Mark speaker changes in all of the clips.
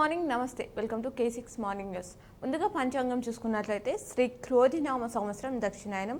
Speaker 1: Morning నమస్తే welcome to K6 morning news. ముందుగా పంచాంగం చూసుకున్నట్లయితే శ్రీ క్రోధినామ సంవత్సరం దక్షిణాయనం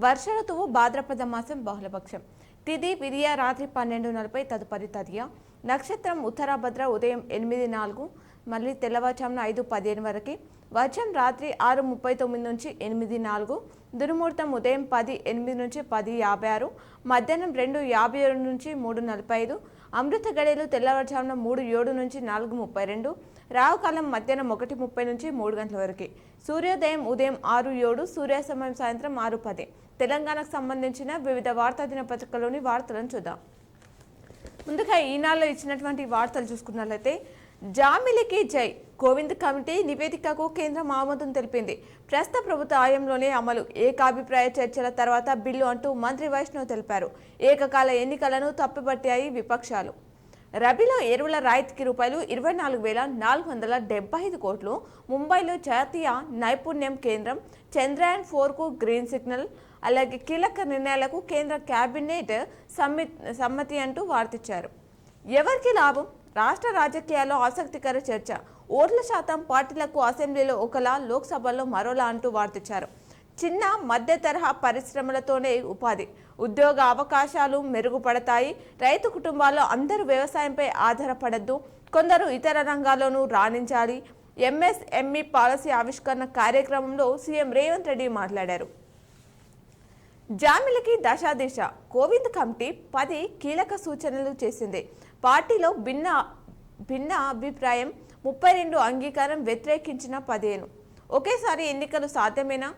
Speaker 1: వర్ష ఋతువు భాద్రపద మాసం బహుళపక్షం తిథి విరియ రాత్రి 12:40 తదుపరి తదియ నక్షత్రం ఉత్తరాభద్ర ఉదయం 8:04 మళ్ళీ తెల్లవారుజామున 5:15 వరకు వర్షం రాత్రి 6:39 నుంచి 8:04 దుర్ముహూర్తం ఉదయం 10:08 నుంచి 10:56 మధ్యాహ్నం 2:57 నుంచి 3:45 అమృత గడియలు తెల్లవారుజామున 3:07 నుంచి 4:32 రావుకాలం మధ్యాహ్నం 1:30 నుంచి 3 గంటల వరకు సూర్యోదయం ఉదయం 6:07 సూర్యాస్తమయం సాయంత్రం 6:10 తెలంగాణకు సంబంధించిన వివిధ వార్తా దినపత్రికలోని వార్తలను చూద్దాం. ముందుగా ఈనాడులో ఇచ్చినటువంటి వార్తలు చూసుకున్నట్లయితే జామిలికి జై కోవింద్ కమిటీ నివేదికకు కేంద్రం ఆమోదం తెలిపింది. ప్రస్తుత ప్రభుత్వ హయాంలోనే అమలు ఏకాభిప్రాయ చర్చల తర్వాత బిల్లు అంటూ మంత్రి వైష్ణవ్ తెలిపారు. ఏకకాల ఎన్నికలను తప్పుపట్టాయి విపక్షాలు. రబీలో ఎరువుల రాయితీకి రూపాయలు 24,475 కోట్లు. ముంబైలో జాతీయ నైపుణ్యం కేంద్రం చంద్రయాన్ 4కు గ్రీన్ సిగ్నల్. అలాగే కీలక నిర్ణయాలకు కేంద్ర కేబినెట్ సమ్మతి అంటూ వార్తిచ్చారు. ఎవరికి లాభం? రాష్ట్ర రాజకీయాల్లో ఆసక్తికర చర్చ. ఓట్ల శాతం పార్టీలకు అసెంబ్లీలో ఒకలా లోక్సభలో మరోలా అంటూ వార్తిచ్చారు. చిన్న మధ్య తరహా పరిశ్రమలతోనే ఉపాధి ఉద్యోగ అవకాశాలు మెరుగుపడతాయి. రైతు కుటుంబాల్లో అందరూ వ్యవసాయంపై ఆధారపడద్దు, కొందరు ఇతర రంగాల్లోనూ రాణించాలి. ఎంఎస్ఎంఈ పాలసీ ఆవిష్కరణ కార్యక్రమంలో సీఎం రేవంత్ రెడ్డి మాట్లాడారు. జామిలికి దశాదిశ కోవింద్ కమిటీ 10 కీలక సూచనలు చేసింది. పార్టీలో భిన్న అభిప్రాయం 32 అంగీకారం వ్యతిరేకించిన 15. ఒకేసారి ఎన్నికలు సాధ్యమేనా?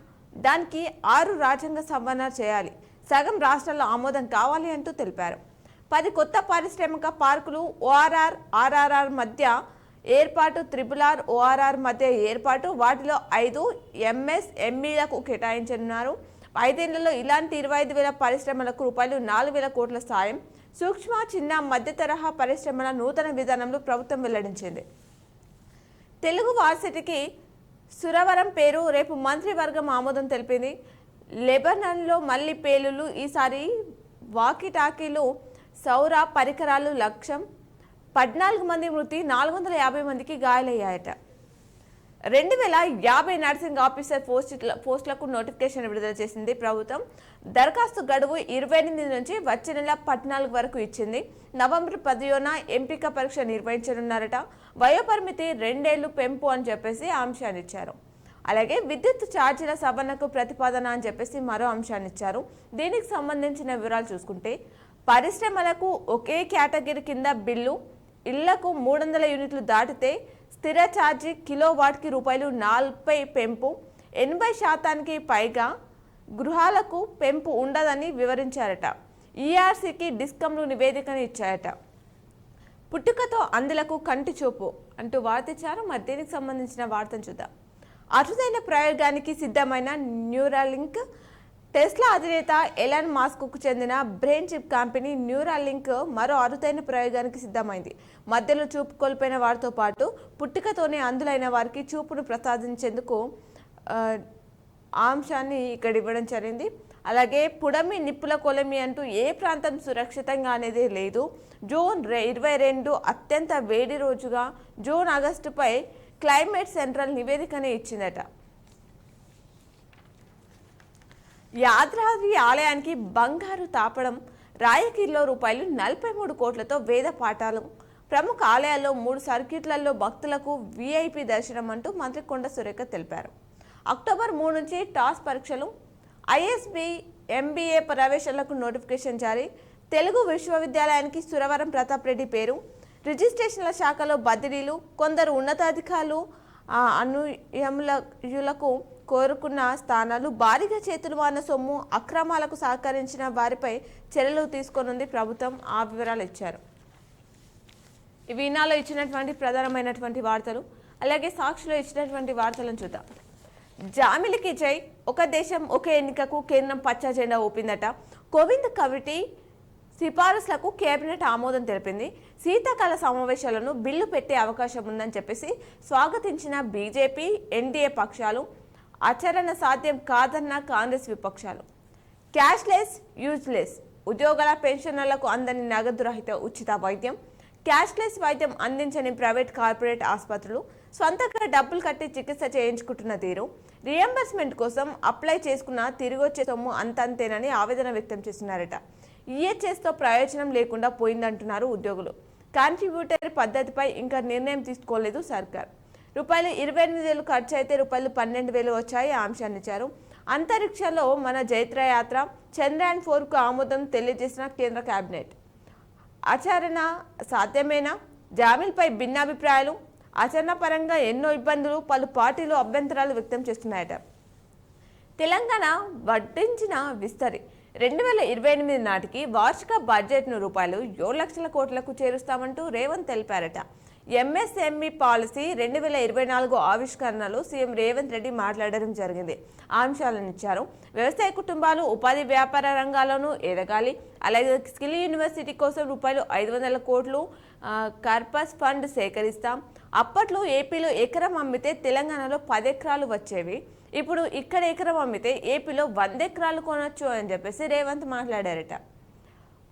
Speaker 1: దానికి 6 రాజ్యాంగ సవరణ చేయాలి. సగం రాష్ట్రాల్లో ఆమోదం కావాలి అంటూ తెలిపారు. 10 కొత్త పారిశ్రామిక పార్కులు ఓఆర్ఆర్ ఆర్ఆర్ఆర్ మధ్య ఏర్పాటు, RRR ఓఆర్ఆర్ మధ్య ఏర్పాటు, వాటిలో 5 ఎంఎస్ఎంఈలకు కేటాయించనున్నారు. 5 ఏళ్లలో ఇలాంటి 25,000 పరిశ్రమలకు రూపాయలు 4,000 కోట్ల సాయం. సూక్ష్మ చిన్న మధ్య తరహా పరిశ్రమల నూతన విధానంలో ప్రభుత్వం వెల్లడించింది. తెలుగు వార్సిటీకి సురవరం పేరు రేపు మంత్రివర్గం ఆమోదం తెలిపింది. లెబనాన్లో మళ్లీ పేలులు, ఈసారి వాకీటాకీలు, సౌర పరికరాలు లక్ష్యం. 14 మంది మృతి, 450 మందికి గాయాలయ్యాయట. 2050 నర్సింగ్ ఆఫీసర్ పోస్టులకు నోటిఫికేషన్ విడుదల చేసింది ప్రభుత్వం. దరఖాస్తు గడువు 28 నుంచి వచ్చే నెల 14 వరకు ఇచ్చింది. నవంబర్ 10న ఎంపిక పరీక్ష నిర్వహించనున్నారట. వయోపరిమితి 2 ఏళ్లు పెంపు అని చెప్పేసి అంశాన్ని ఇచ్చారు. అలాగే విద్యుత్ ఛార్జీల సవరణకు ప్రతిపాదన అని చెప్పేసి మరో అంశాన్ని ఇచ్చారు. దీనికి సంబంధించిన వివరాలు చూసుకుంటే పరిశ్రమలకు ఒకే కేటగిరీ కింద బిల్లు, ఇళ్లకు 300 యూనిట్లు దాటితే స్థిర ఛార్జీ కిలోవాట్కి రూపాయలు 40 పెంపు, 80% పైగా గృహాలకు పెంపు ఉండదని వివరించారట. ఈఆర్సీకి డిస్కంలు నివేదికను ఇచ్చాయట. పుట్టుకతో అందులకు కంటి చూపు అంటూ వార్తిచ్చారు. మరి దీనికి సంబంధించిన వార్తను చూద్దాం. అరుదైన ప్రయోగానికి సిద్ధమైన న్యూరాలింక్. టెస్లా అధినేత ఎలాన్ మాస్క్కు చెందిన బ్రెయిన్ చిప్ కంపెనీ న్యూరాలింక్ మరో అరుదైన ప్రయోగానికి సిద్ధమైంది. మధ్యలో చూపు కోల్పోయిన వారితో పాటు పుట్టుకతోనే అంధులైన వారికి చూపును ప్రసాదించేందుకు అంశాన్ని ఇక్కడ ఇవ్వడం జరిగింది. అలాగే పుడమి నిప్పుల కొలమి అంటూ ఏ ప్రాంతం సురక్షితంగా అనేది లేదు. జూన్ 22 అత్యంత వేడి రోజుగా జూన్ ఆగస్టుపై క్లైమేట్ సెంట్రల్ నివేదికనే ఇచ్చిందట. యాదాద్రి ఆలయానికి బంగారు తాపడం. రాయగిరిలో రూపాయలు 43 కోట్లతో వేద పాఠాలు. ప్రముఖ ఆలయాల్లో 3 సర్క్యూట్లలో భక్తులకు వీఐపీ దర్శనం అంటూ మంత్రి కొండ సురేఖ తెలిపారు. అక్టోబర్ 3 నుంచి టాస్ పరీక్షలు. ఐఎస్బి ఎంబీఏ ప్రవేశాలకు నోటిఫికేషన్ జారీ. తెలుగు విశ్వవిద్యాలయానికి సురవరం ప్రతాప్ రెడ్డి పేరు. రిజిస్ట్రేషన్ల శాఖలో బదిలీలు. కొందరు ఉన్నతాధికారులు అనుయాయులకు కోరుకున్న స్థానాలు. భారీగా చేతులు వారిన సొమ్ము అక్రమాలకు సహకరించిన వారిపై చర్యలు తీసుకోనుంది ప్రభుత్వం. ఆ వివరాలు ఇచ్చారు. ఇవి ఈనాడులో ఇచ్చినటువంటి ప్రధానమైనటువంటి వార్తలు. అలాగే సాక్షిలో ఇచ్చినటువంటి వార్తలను చూద్దాం. జామిలికి జై, ఒక దేశం ఒక ఎన్నికకు కేంద్రం పచ్చ జెండా ఊపిందట. కోవింద్ కమిటీ సిఫారసులకు కేబినెట్ ఆమోదం తెలిపింది. శీతాకాల సమావేశాలను బిల్లు పెట్టే అవకాశం ఉందని చెప్పేసి స్వాగతించిన బీజేపీ, ఎన్డీఏ పక్షాలు. ఆచరణ సాధ్యం కాదన్న కాంగ్రెస్ విపక్షాలు. Cashless useless. ఉద్యోగాల పెన్షనర్లకు అందని నగదు రహిత ఉచిత వైద్యం. క్యాష్లెస్ వైద్యం అందించని ప్రైవేట్ కార్పొరేట్ ఆసుపత్రులు, స్వంతంగా డబ్బులు కట్టి చికిత్స చేయించుకుంటున్న తీరు, రియంబర్స్మెంట్ కోసం అప్లై చేసుకున్న తిరిగొచ్చే సొమ్ము అంతంతేనని ఆవేదన వ్యక్తం చేస్తున్నారట. ఈహెచ్ఎస్తో ప్రయోజనం లేకుండా పోయిందంటున్నారు ఉద్యోగులు. కాంట్రిబ్యూటరీ పద్ధతిపై ఇంకా నిర్ణయం తీసుకోలేదు సర్కార్. రూపాయలు 28,000 ఖర్చు అయితే రూపాయలు 12,000 వచ్చాయి. ఆ అంశాన్ని ఇచ్చారు. అంతరిక్షంలో మన జైత్రయాత్ర చంద్రయాన్ 4కు ఆమోదం తెలియజేసిన కేంద్ర కేబినెట్. ఆచరణ సాధ్యమేనా? జామీల్పై భిన్నాభిప్రాయాలు. ఆచరణ పరంగా ఎన్నో ఇబ్బందులు, పలు పార్టీలు అభ్యంతరాలు వ్యక్తం చేస్తున్నాయట. తెలంగాణ వడ్డించిన విస్తరి 2028 నాటికి వార్షిక బడ్జెట్ను రూపాయలు 7 లక్షల కోట్లకు చేరుస్తామంటూ రేవంత్ తెలిపారట. ఎంఎస్ఎంఈ పాలసీ 2024 ఆవిష్కరణలో సీఎం రేవంత్ రెడ్డి మాట్లాడడం జరిగింది. ఆ అంశాలను ఇచ్చారు. వ్యవసాయ కుటుంబాలు ఉపాధి వ్యాపార రంగాలను ఎదగాలి. అలాగే స్కిల్ యూనివర్సిటీ కోసం రూపాయలు 500 కోట్లు కార్పస్ ఫండ్ సేకరిస్తాం. అప్పట్లో ఏపీలో ఎకరం అమ్మితే తెలంగాణలో 10 ఎకరాలు వచ్చేవి. ఇప్పుడు ఇక్కడ ఎకరం అమ్మితే ఏపీలో 100 ఎకరాలు కొనొచ్చు అని చెప్పేసి రేవంత్ మాట్లాడారట.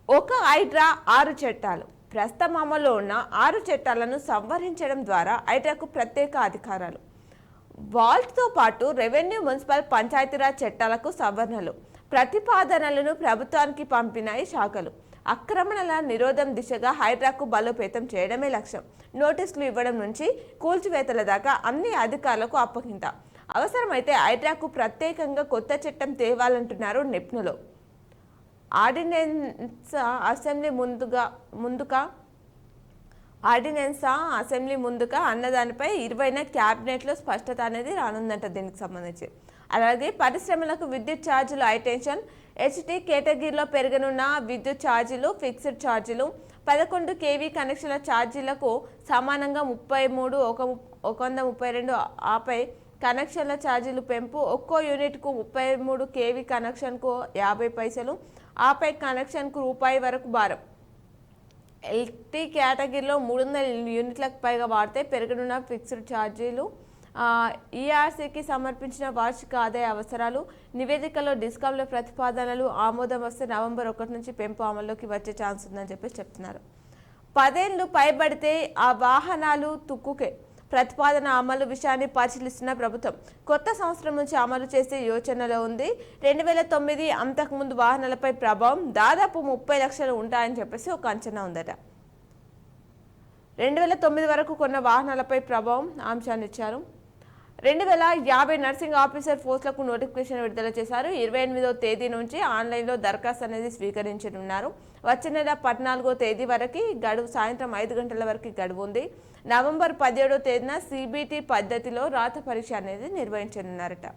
Speaker 1: ఒక హైడ్రా 6 చట్టాలు. ప్రస్తుతం అమల్లో ఉన్న 6 చట్టాలను సంవరించడం ద్వారా హైడ్రాకు ప్రత్యేక అధికారాలు. వాల్ట్తో పాటు రెవెన్యూ, మున్సిపల్, పంచాయతీరాజ్ చట్టాలకు సవరణలు, ప్రతిపాదనలను ప్రభుత్వానికి పంపినాయి శాఖలు. ఆక్రమణల నిరోధం దిశగా హైడ్రాకు బలోపేతం చేయడమే లక్ష్యం. నోటీసులు ఇవ్వడం నుంచి కూల్చివేతల దాకా అన్ని అధికారులకు అప్పగింత. అవసరమైతే హైడ్రాకు ప్రత్యేకంగా కొత్త చట్టం తేవాలంటున్నారు నిపుణులు. ఆర్డినెన్సా అసెంబ్లీ ముందుగా అన్నదానిపై 20న క్యాబినెట్లో స్పష్టత అనేది రానుందంట దీనికి సంబంధించి. అలాగే పరిశ్రమలకు విద్యుత్ ఛార్జీలు హైటెన్షన్, హెచ్టీ కేటగిరీలో పెరగనున్న విద్యుత్ ఛార్జీలు, ఫిక్స్డ్ ఛార్జీలు 11 కేవీ కనెక్షన్ల ఛార్జీలకు సమానంగా 33, 132. ఆపై కనెక్షన్ల ఛార్జీలు పెంపు. ఒక్కో యూనిట్కు 33 కేవీ కనెక్షన్కు 50 పైసలు. ఆపై కనెక్షన్కు రూపాయి వరకు భారం. ఎల్టీ కేటగిరీలో 300 యూనిట్లకు పైగా వాడితే పెరగనున్న ఫిక్స్డ్ ఛార్జీలు. ఈఆర్సీకి సమర్పించిన వార్షిక ఆదాయ అవసరాలు నివేదికలో డిస్కామ్ల ప్రతిపాదనలు ఆమోదం వస్తే నవంబర్ 1 నుంచి పెంపు అమల్లోకి వచ్చే ఛాన్స్ ఉందని చెప్పేసి చెప్తున్నారు. 10 ఏళ్లు పైబడితే ఆ వాహనాలు తుక్కుకే. ప్రతిపాదన అమలు విషయాన్ని పరిశీలిస్తున్న ప్రభుత్వం కొత్త సంవత్సరం నుంచి అమలు చేసే యోచనలో ఉంది. 2009 అంతకుముందు వాహనాలపై ప్రభావం దాదాపు 30 లక్షలు ఉంటాయని చెప్పేసి ఒక అంచనా ఉందట. 2009 వరకు కొన్న వాహనాలపై ప్రభావం అంశాన్ని ఇచ్చారు. 2050 నర్సింగ్ ఆఫీసర్ పోస్టులకు నోటిఫికేషన్ విడుదల చేశారు. 28వ తేదీ నుంచి ఆన్లైన్లో దరఖాస్తు అనేది స్వీకరించనున్నారు. వచ్చే నెల 14వ తేదీ వరకు గడువు. సాయంత్రం 5 గంటల వరకు గడువు ఉంది. నవంబర్ 17వ తేదీన సిబిటి పద్ధతిలో రాత పరీక్ష అనేది నిర్వహించనున్నారట.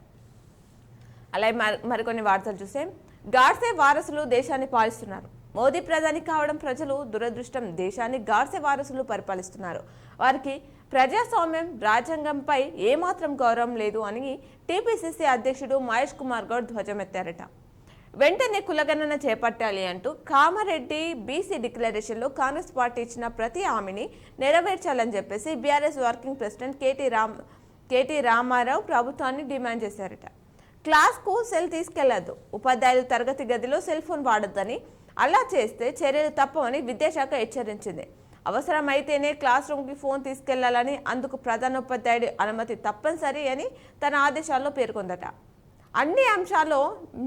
Speaker 1: అలాగే మరికొన్ని వార్తలు చూస్తే, గాడ్సే వారసులు దేశాన్ని పాలిస్తున్నారు. మోదీ ప్రధాని కావడం ప్రజలు దురదృష్టం. దేశాన్ని గాడ్సే వారసులు పరిపాలిస్తున్నారు. వారికి ప్రజాస్వామ్యం, రాజ్యాంగంపై ఏమాత్రం గౌరవం లేదు అని టీపీసీసీ అధ్యక్షుడు మహేష్ కుమార్ గౌడ్ ధ్వజమెత్తారట. వెంటనే కులగణన చేపట్టాలి అంటూ కామారెడ్డి బీసీ డిక్లరేషన్లో కాంగ్రెస్ పార్టీ ఇచ్చిన ప్రతి హామీని నెరవేర్చాలని చెప్పేసి BRS working president KT Ramarao ప్రభుత్వాన్ని డిమాండ్ చేశారట. క్లాస్కు సెల్ తీసుకెళ్లొద్దు, ఉపాధ్యాయులు తరగతి గదిలో సెల్ ఫోన్ వాడొద్దని, అలా చేస్తే చర్యలు తప్పవని విద్యాశాఖ హెచ్చరించింది. అవసరమైతేనే క్లాస్ రూమ్కి ఫోన్ తీసుకెళ్లాలని, అందుకు ప్రధానోపాధ్యాయుడి అనుమతి తప్పనిసరి అని తన ఆదేశాల్లో పేర్కొందట. అన్ని అంశాల్లో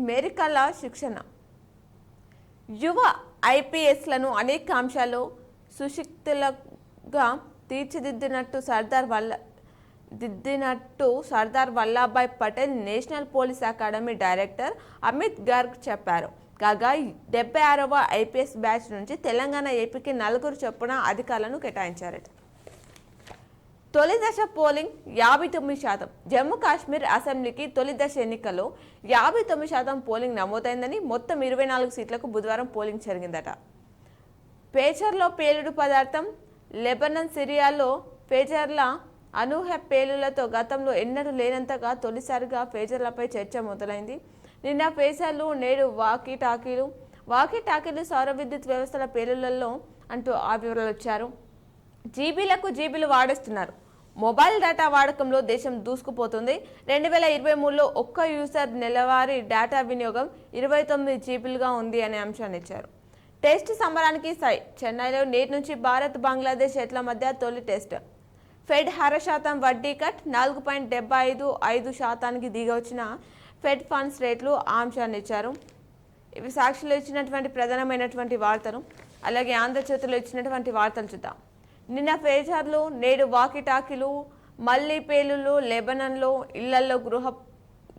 Speaker 1: మెరికల శిక్షణ. యువ ఐపీఎస్లను అనేక అంశాల్లో సుశిక్షితులుగా తీర్చిదిద్దినట్టు Sardar Vallabhbhai Patel national police academy director Amit Garg చెప్పారు. కాగా 76వ ఐపీఎస్ బ్యాచ్ నుంచి తెలంగాణ, ఏపీకి 4 చొప్పున అధికారులను కేటాయించారట. తొలి దశ పోలింగ్ 59%. జమ్మూ కాశ్మీర్ అసెంబ్లీకి తొలి దశ ఎన్నికల్లో 59% పోలింగ్ నమోదైందని, మొత్తం 24 సీట్లకు బుధవారం పోలింగ్ జరిగిందట. పేచర్లో పేలుడు పదార్థం. లెబనాన్, సిరియాలో పేజర్ల అనూహ్య పేలులతో గతంలో ఎన్నడూ లేనంతగా తొలిసారిగా పేజర్లపై చర్చ మొదలైంది. నిన్న పేజర్లు, నేడు వాకీ-టాకీలు సౌర విద్యుత్ వ్యవస్థల పేలులలో అంటూ ఆ వివరాలు వచ్చారు. జీబీలు వాడేస్తున్నారు. మొబైల్ డేటా వాడకంలో దేశం దూసుకుపోతుంది. 2023లో ఒక్క యూజర్ నెలవారీ డేటా వినియోగం 29 జీబీలుగా ఉంది అనే అంశాన్ని ఇచ్చారు. టెస్ట్ సమరానికి సై చెన్నైలో నేటి నుంచి భారత్ బంగ్లాదేశ్ జట్ల మధ్య తొలి టెస్ట్. ఫెడ్ 0.5% వడ్డీ కట్ 4.75% దిగవచ్చిన ఫెడ్ ఫండ్స్ రేట్లు ఆంశాన్ని ఇచ్చారు. ఇవి సాక్షిలో ఇచ్చినటువంటి ప్రధానమైనటువంటి వార్తలు. అలాగే ఆంధ్రజ్యోతిలో ఇచ్చినటువంటి వార్తలు చూద్దాం. నిన్న పేజర్లు, నేడు వాకిటాకీలు, మళ్లీ పేలుళ్లు, లెబనాన్లో ఇళ్లలో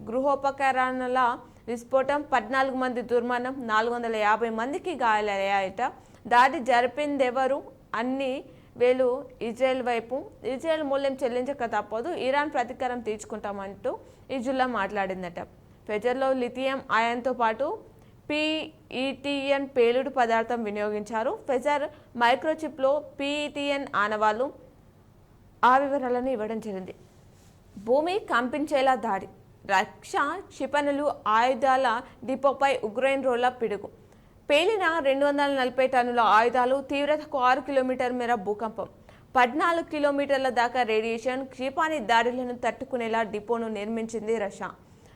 Speaker 1: గృహోపకరణల విస్ఫోటం, 14 మంది దుర్మరణం, 450 మందికి గాయాలయ్యాయట. దాడి జరిపిందెవరు? అన్ని వేలు ఇజ్రాయెల్ వైపు. ఇజ్రాయెల్ మూల్యం చెల్లించక తప్పదు, ఇరాన్ ప్రతీకారం తీర్చుకుంటామంటూ ఇజ్రాయెల్ మాట్లాడిందట. ఫెజర్లో లిథియం అయాన్తో పాటు పీఈటీఎన్ పేలుడు పదార్థం వినియోగించారు. ఫెజర్ మైక్రోచిప్లో పీఈటీఎన్ ఆనవాళ్లు ఆ వివరాలను ఇవ్వడం జరిగింది. భూమి కంపించేలా దాడి, రక్ష క్షిపణులు, ఆయుధాల డిపోపై ఉక్రెయిన్ రోడ్ల పిడుగు, పేలిన 240 టన్నుల ఆయుధాలు, తీవ్రతకు 6 కిలోమీటర్ల మేర భూకంపం, 14 కిలోమీటర్ల దాకా రేడియేషన్, క్షిపణి దాడులను తట్టుకునేలా డిపోను నిర్మించింది రష్యా.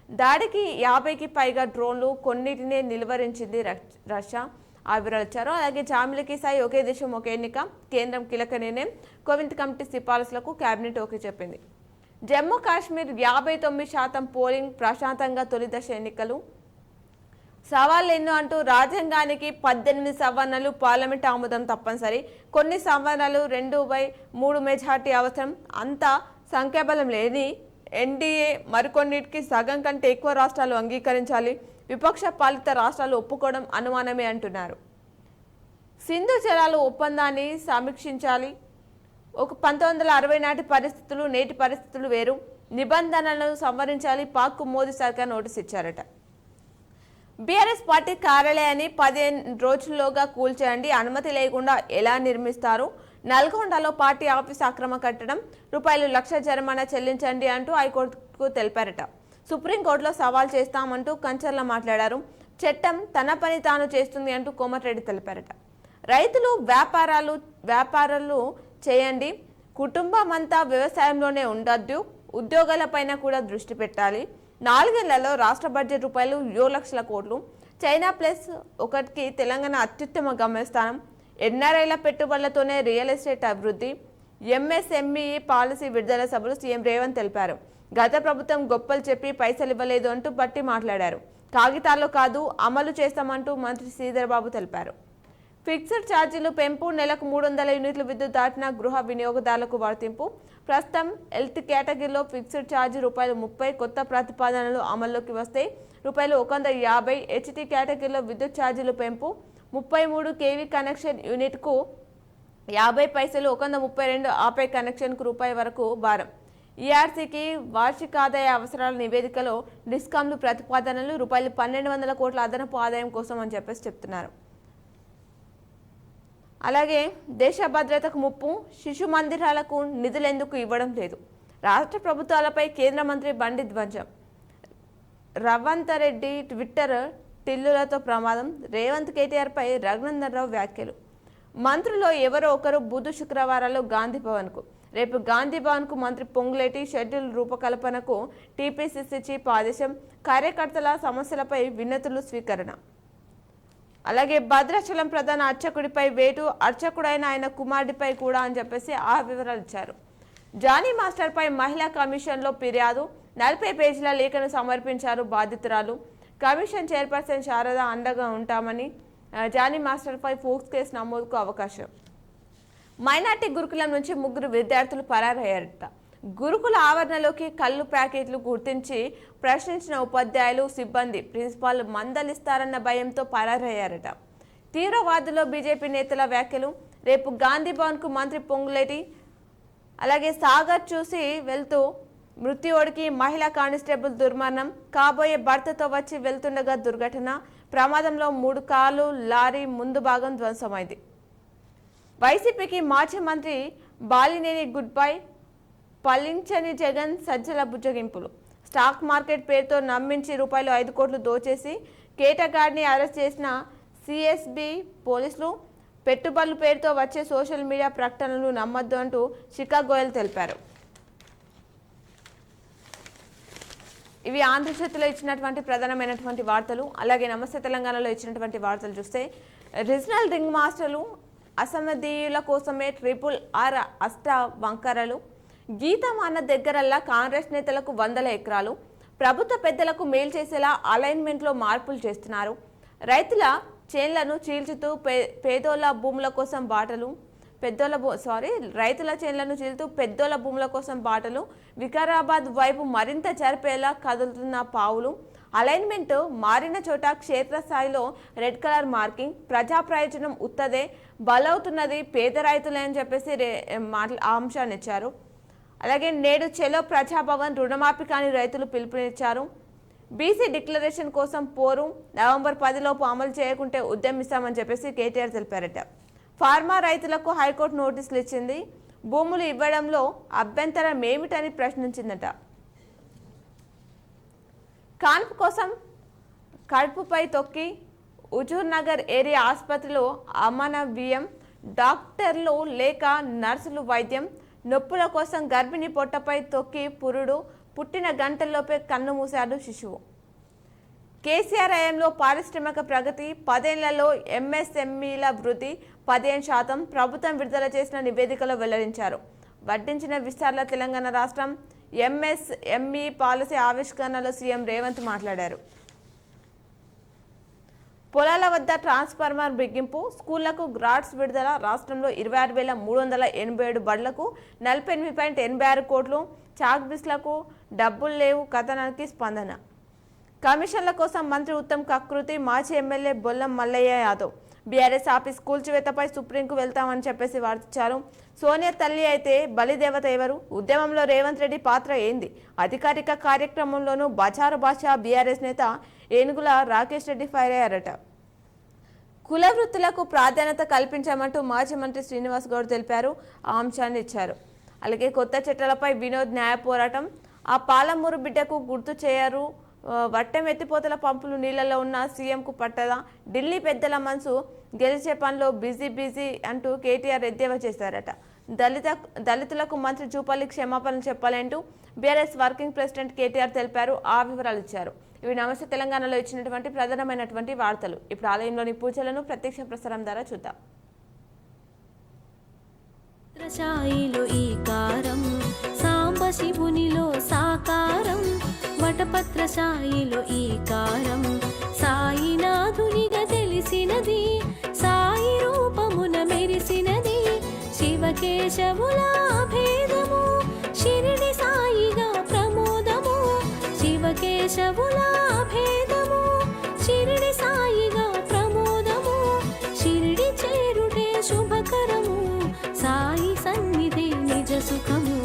Speaker 1: దాడికి 50కి పైగా డ్రోన్లు, కొన్నిటినే నిలువరించింది రష్యా. ఆ వివరాలు ఇచ్చారు. అలాగే జామిలకి సాయి ఒకే దేశం ఒకే ఎన్నిక, కేంద్రం కీలక నిర్ణయం, కోవింద్ కమిటీ సిఫారసులకు కేబినెట్ ఓకే చెప్పింది. జమ్మూ కాశ్మీర్ 59% పోలింగ్, ప్రశాంతంగా తొలి దశ ఎన్నికలు. సవాళ్ళెన్నో అంటూ రాజ్యాంగానికి 18 సవరణలు, పార్లమెంట్ ఆమోదం తప్పనిసరి, కొన్ని సవరణలు 2/3 మెజార్టీ అవసరం, అంతా సంఖ్యాబలం లేని ఎన్డీఏ మరికొన్నిటికి సగం కంటే ఎక్కువ రాష్ట్రాలు అంగీకరించాలి, విపక్ష పాలిత రాష్ట్రాలు ఒప్పుకోవడం అనుమానమే అంటున్నారు. సింధు జలాలు ఒప్పందాన్ని సమీక్షించాలి. 1960 నాటి పరిస్థితులు, నేటి పరిస్థితులు వేరు, నిబంధనలను సంవరించాలి. పాక్కు మోదీ సర్కార్ నోటీస్ ఇచ్చారట. బీఆర్ఎస్ పార్టీ కార్యాలయాన్ని 15 రోజుల్లోగా కూల్చేయండి, అనుమతి లేకుండా ఎలా నిర్మిస్తారు? నల్గొండలో పార్టీ ఆఫీస్ అక్రమ కట్టడం, ₹1,00,000 జరిమానా చెల్లించండి అంటూ హైకోర్టుకు తెలిపారట. సుప్రీంకోర్టులో సవాల్ చేస్తామంటూ కంచర్ల మాట్లాడారు. చట్టం తన పని తాను చేస్తుంది అంటూ కోమటిరెడ్డి తెలిపారట. రైతులు వ్యాపారాలు చేయండి, కుటుంబం అంతా వ్యవసాయంలోనే ఉండొద్దు, ఉద్యోగాలపైన కూడా దృష్టి పెట్టాలి. 4 ఏళ్లలో రాష్ట్ర బడ్జెట్ ₹7,00,000 కోట్లు. చైనా +1కి తెలంగాణ అత్యుత్తమ గమ్యస్థానం. ఎన్ఆర్ఐల పెట్టుబడులతోనే రియల్ ఎస్టేట్ అభివృద్ధి. ఎంఎస్ఎంఈ పాలసీ విడుదల సభలు సీఎం రేవంత్ తెలిపారు. గత ప్రభుత్వం గొప్పలు చెప్పి పైసలు ఇవ్వలేదు అంటూ బట్టి మాట్లాడారు. కాగితాల్లో కాదు, అమలు చేస్తామంటూ మంత్రి శ్రీధర్ బాబు తెలిపారు. ఫిక్స్డ్ ఛార్జీలు పెంపు, నెలకు 300 యూనిట్లు విద్యుత్ దాటిన గృహ వినియోగదారులకు వర్తింపు. ప్రస్తుతం ఎల్త్ కేటగిరీలో ఫిక్స్డ్ ఛార్జీ ₹30, కొత్త ప్రతిపాదనలు అమల్లోకి వస్తే ₹150. హెచ్టీ కేటగిరీలో విద్యుత్ ఛార్జీలు పెంపు, 33 kV కనెక్షన్ యూనిట్కు 50 పైసలు, 132 ఆపై కనెక్షన్కు ₹1 వరకు భారం. ఈఆర్సీకి వార్షిక ఆదాయ అవసరాల నివేదికలో డిస్కామ్లు ప్రతిపాదనలు ₹1,200 కోట్ల అదనపు ఆదాయం కోసం అని చెప్తున్నారు. అలాగే దేశ భద్రతకు ముప్పు, శిశు మందిరాలకు నిధులెందుకు ఇవ్వడం లేదు? రాష్ట్ర ప్రభుత్వాలపై కేంద్ర మంత్రి బండి ధ్వజం. రవంతరెడ్డి ట్విట్టర్ టిల్లులతో ప్రమాదం, రేవంత్ కేటీఆర్పై రఘునందన్ రావు వ్యాఖ్యలు. మంత్రుల్లో ఎవరో ఒకరు బుధ శుక్రవారాల్లో గాంధీ భవన్కు. రేపు గాంధీ భవన్కు మంత్రి పొంగులేటి. షెడ్యూల్ రూపకల్పనకు టీపీసీసీ చీఫ్ ఆదేశం, కార్యకర్తల సమస్యలపై వినతులు స్వీకరణ. అలాగే భద్రాచలం ప్రధాన అర్చకుడిపై వేటు, అర్చకుడైన ఆయన కుమారుడిపై కూడా అని చెప్పేసి ఆ వివరాలు ఇచ్చారు. జానీ మాస్టర్పై మహిళా కమిషన్లో ఫిర్యాదు, 40 పేజీల లేఖను సమర్పించారు బాధితురాలు. కమిషన్ చైర్పర్సన్ శారద అండగా ఉంటామని. జానీ మాస్టర్పై ఫోక్స్ కేసు నమోదుకు అవకాశం. మైనార్టీ గురుకులం నుంచి 3 విద్యార్థులు పరారయ్యారట. గురుకుల ఆవరణలోకి కళ్ళు ప్యాకెట్లు గుర్తించి ప్రశ్నించిన ఉపాధ్యాయులు, సిబ్బంది, ప్రిన్సిపాల్ మందలిస్తారన్న భయంతో పరారయ్యారట. తీవ్రవాదులో బీజేపీ నేతల వ్యాఖ్యలు. రేపు గాంధీ భవన్కు మంత్రి పొంగులేటి. అలాగే సాగర్ చూసి వెళ్తూ మృత్యుడికి మహిళా కానిస్టేబుల్ దుర్మరణం, కాబోయే భర్తతో వచ్చి వెళ్తుండగా దుర్ఘటన, ప్రమాదంలో 3 కార్లు, లారీ ముందు భాగం ధ్వంసమైంది. వైసీపీకి మాజీ మంత్రి బాలినేని గుడ్ బై, పలించని జగన్ సజ్జల బుజ్జగింపులు. స్టాక్ మార్కెట్ పేరుతో నమ్మించి ₹5 కోట్లు దోచేసి కేటగాడిని అరెస్ట్ చేసిన సిఎస్బి పోలీసులు. పెట్టుబడుల పేరుతో వచ్చే సోషల్ మీడియా ప్రకటనలు నమ్మొద్దు అంటూ శిఖా గోయల్ తెలిపారు. ఇవి ఆంధ్రజ్యోతిలో ఇచ్చినటువంటి ప్రధానమైనటువంటి వార్తలు. అలాగే నమస్తే తెలంగాణలో ఇచ్చినటువంటి వార్తలు చూస్తే రీజనల్ రింగ్ మాస్టర్లు అసమధీయుల కోసమే RRR అష్ట వంకరలు. గీతమాన దగ్గరల్లా కాంగ్రెస్ నేతలకు 100 ఎకరాలు. ప్రభుత్వ పెద్దలకు మేలు చేసేలా అలైన్మెంట్లో మార్పులు చేస్తున్నారు. రైతుల చేన్లను చీల్చుతూ పేదోళ్ళ భూముల కోసం బాటలు. రైతుల చేన్లను చీల్తూ పెద్దోళ్ళ భూముల కోసం బాటలు. వికారాబాద్ వైపు మరింత జరిపేలా కదులుతున్న పావులు. అలైన్మెంట్ మారిన చోట క్షేత్రస్థాయిలో రెడ్ కలర్ మార్కింగ్. ప్రజా ప్రయోజనం ఉత్తదే బలవుతున్నది పేద రైతులే అని చెప్పేసి ఆ అంశాన్ని ఇచ్చారు. అలాగే నేడు చెలో ప్రజాభవన్ రుణమాఫీ కాని రైతులు పిలుపునిచ్చారు. బీసీ డిక్లరేషన్ కోసం పోరు. నవంబర్ 10లోపు అమలు చేయకుంటే ఉద్యమిస్తామని చెప్పేసి కేటీఆర్ తెలిపారట. ఫార్మా రైతులకు హైకోర్టు నోటీసులు ఇచ్చింది. భూములు ఇవ్వడంలో అభ్యంతరం ఏమిటని ప్రశ్నించిందట. కాన్పు కోసం కడుపుపై తొక్కి హుజూర్ నగర్ ఏరియా ఆసుపత్రిలో అమానవీయం. డాక్టర్లు లేక నర్సులు వైద్యం. నొప్పుల కోసం గర్భిణి పొట్టపై తొక్కి పురుడు. పుట్టిన గంటల్లోపే కన్ను మూశాడు శిశువు. కేసీఆర్ హయాంలో పారిశ్రామిక ప్రగతి. 10 ఏళ్లలో MSMEల వృద్ధి 15%. ప్రభుత్వం విడుదల చేసిన నివేదికలో వెల్లడించారు. వడ్డించిన విస్తార్ల తెలంగాణ రాష్ట్రం. MSME పాలసీ ఆవిష్కరణలో సీఎం రేవంత్ మాట్లాడారు. పొలాల వద్ద ట్రాన్స్ఫార్మర్ బిగింపు. స్కూళ్లకు గ్రాంట్స్ విడుదల. రాష్ట్రంలో 26,387 బడులకు 48.86 కోట్లు. చాక్ బిస్లకు డబ్బులు లేవు కథనానికి స్పందన. కమిషన్ల కోసం మంత్రి ఉత్తమ్ కకృతి. మాజీ MLA Bollam Mallaiah Yadav. BRS office కూల్చివేతపై సుప్రీంకు వెళ్తామని చెప్పేసి వార్తించారు. సోనియా తల్లి అయితే బలిదేవత ఎవరు? ఉద్యమంలో రేవంత్ రెడ్డి పాత్ర ఏంది? అధికారిక కార్యక్రమంలోనూ బచారు భాష. బీఆర్ఎస్ నేత ఏనుగుల రాకేష్ రెడ్డి ఫైర్ అయ్యారట. కుల వృత్తులకు ప్రాధాన్యత కల్పించామంటూ మాజీ మంత్రి శ్రీనివాస్ గౌడ్ తెలిపారు. ఆ అంశాన్ని ఇచ్చారు. అలాగే కొత్త చట్టాలపై వినోద్ న్యాయ పోరాటం. ఆ పాలమూరు బిడ్డకు గుర్తు చేయరు. వట్టెం ఎత్తిపోతల పంపులు నీళ్లలో ఉన్న సీఎంకు పట్టదా? ఢిల్లీ పెద్దల మనసు గెలిచే పనిలో బిజీ అంటూ కేటీఆర్ ఎద్దేవా చేశారట. దళితులకు మంత్రి జూపల్లి క్షమాపణలు చెప్పాలంటూ బీఆర్ఎస్ వర్కింగ్ ప్రెసిడెంట్ కేటీఆర్ తెలిపారు. ఆ వివరాలు ఇచ్చారు. ఇవి నమస్తే తెలంగాణలో ఇచ్చినటువంటి ప్రధానమైనటువంటి వార్తలు. ఇప్పుడు ఆలయంలోని పూజలను ప్రత్యక్ష ప్రసారం ద్వారా చూద్దాం.
Speaker 2: శివునిలో సాకారం వటపత్రశాయిలో ఈకారం సాయినాథునిగా తెలిసినది సాయి రూపమున మెరిసినది శివకేశవుల భేదము షిరిడి సాయిగా ప్రమోదము శివకేశవుల భేదము షిరిడి సాయిగా ప్రమోదము షిరిడి చేరుటే శుభకరము సాయి సన్నిధి నిజ సుఖము.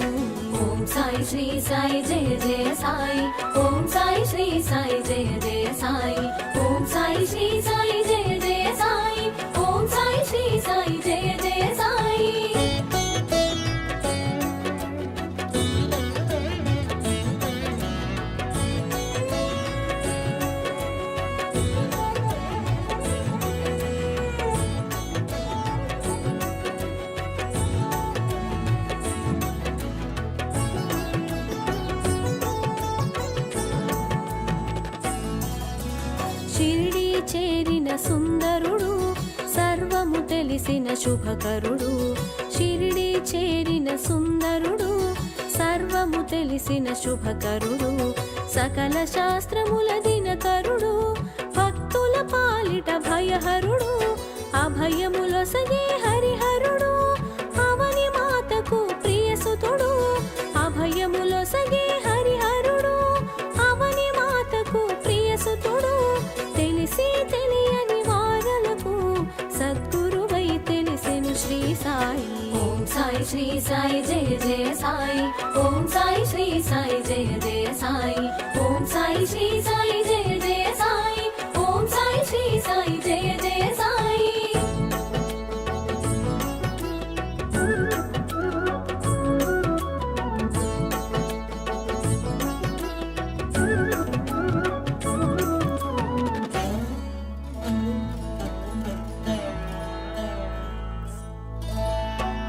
Speaker 2: ఓం సాయి శ్రీ సాయి జయ జయ సాయి. ఓం సాయి శ్రీ సాయి జయ జయ సాయి. ఓం సాయి శ్రీ సాయి జయ జయ సాయి. ఓం సాయి శ్రీ సాయి జయ జయ సాయి. షిరిడి చేరిన సుందరుడు సర్వము తెలిసిన శుభకరుడు. షిరిడి చేరిన సుందరుడు సర్వము తెలిసిన శుభకరుడు. సకల శాస్త్రముల దినకరుడు భక్తుల పాలిట భయహరుడు. అభయములొసగే హరిహరుడు అవని మాతకు ప్రియసుతుడు. అభయములొసగే హరిహరుడు అవని మాతకు ప్రియసుతుడు. తెలిసి తెలియని వారలకు సద్గురువై తెలిసెను శ్రీ సాయి. ఓం సాయి శ్రీ సాయి జయ జయ సాయి. ఓం సాయి శ్రీ సాయి జయ జయ సాయి. ఓం సాయి శ్రీ సాయి జయ జయ సాయి. ఓం సాయి శ్రీ సాయి జయ జయ సాయి.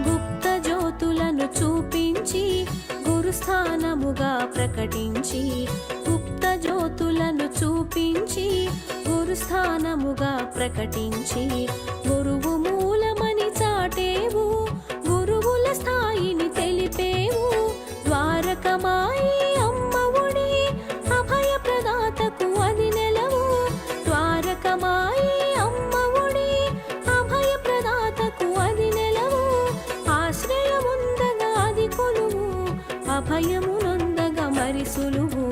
Speaker 2: గుప్త జ్యోతులను చూపించి గురుస్థానముగా ప్రకటించి గుప్త జ్యోతులను చూపించి గురు గురుస్థానముగా ప్రకటించి గురువు మూలమని చాటేవు, గురువుల స్థాయిని తెలిపేవు. ద్వారకమాయి అమ్మఒడి అభయ ప్రదాతకు అది నెలవు, ద్వారకమాయి అమ్మఒడి అభయ ప్రదాతకు అది నెలవు. ఆశ్రయముందగా అది కొలువు, అభయమునొందగా మరి సులువు.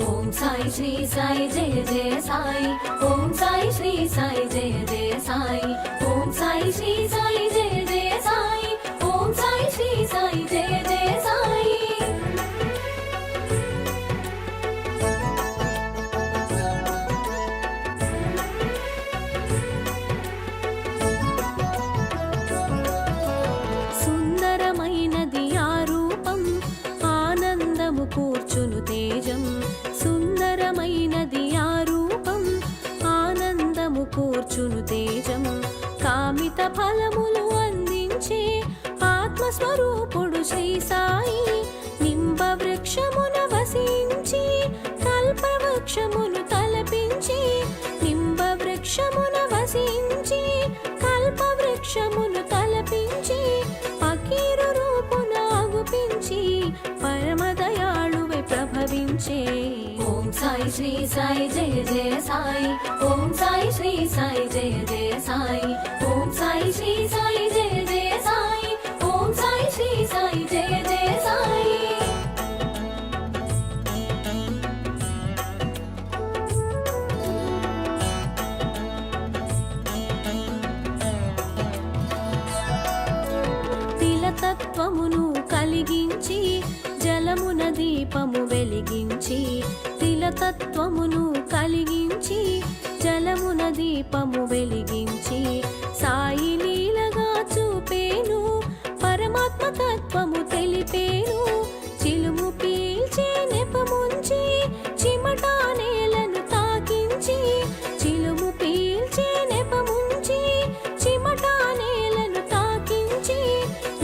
Speaker 2: ఓం సాయి శ్రీ సాయి జయ జయ సాయి, ఓం సాయి శ్రీ సాయి జయ జయ సాయి, ఓం సాయి శ్రీ సాయి జయ జయ సాయి, ఓం సాయి శ్రీ సాయి జయ జయ సాయి. సుందరమైనది ఆ రూపం, ఆనందము కూర్చును తేజం. సుందరమైనది ఆ రూపం, ఆనందము కూర్చును తేజం. కామిత ఫలములు అందించే ఆత్మస్వరూపుడు శ్రీ సాయి. నింబ వృక్షమున వసించి కల్పవృక్షమును తలపించి, నింబ వృక్షమున వసించి కల్పవృక్షమును తలపించి, ఫకీరు రూపున అగుపించి పరమదయాళువై ప్రభవించే. ఓం సాయి శ్రీ సాయి జయ జయ సాయి, ఓం సాయి శ్రీ సాయి జయ జయ సాయి, ఓం సాయి శ్రీ సాయి జయ జయ సాయి, ఓం సాయి శ్రీ సాయి జయ జయ సాయి. తిలతత్వమును కలిగించి జలమున దీపము వెలిగించి, తిలతత్వమును కలిగించి జలమున దీపము వెలిగించి, సాయి లీలగా చూపేను పరమాత్మ తత్వము తెలిపేను. చిలుము పీల్చే నెపముంచి చిమటా నేలను తాకించి, చిలుము పీల్చే నెపముంచి చిమటా నేలను తాకించి,